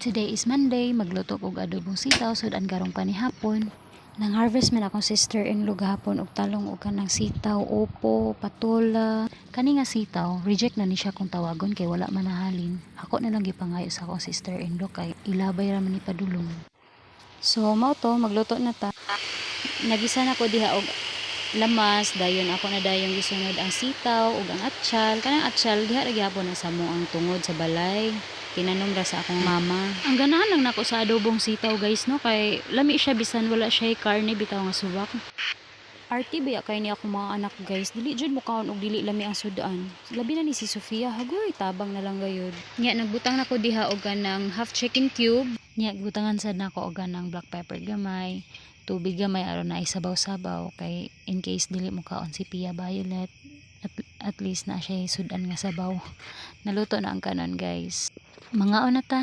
Today is Monday, magluto og adobong sitaw sudan karong panihapon. Nang harvest man akong sister-in-law gahapon og talong og kanang sitaw, opo, patola. Kani nga sitaw, reject na ni siya kung tawagon kay wala man nahalin. Ako na lang gipangayo sa akong sister-in-law kay ilabay ra man ni padulong. So mao to, magluto na ta. Nagisa na ko diha og lamas, dayon ako na dayon gisunod ang sitaw ug ang atsyal. Kanang atsyal diha ra gyapon na sa mo ang tungod sa balay. Tinanom ra sa akong mama. Ang ganahan lang nako sa adobong sitaw guys no kay lami siya bisan wala siya karne bitaw nga subak. Arti ba kay ni akong mga anak guys, dili jud mo kaon og dili lami ang sudan. Labi na ni si Sofia, hagoy tabang na lang gayud. Nya nagbutang nako diha og ganang half chicken cube. Nya butangan sad nako og ganang black pepper gamay, tubig gamay aron na isabaw-sabaw kay in case dili mo kaon si Pia Violet. At least na siya sudan nga sabaw. Naluto na ang kanon guys. Mga na ta.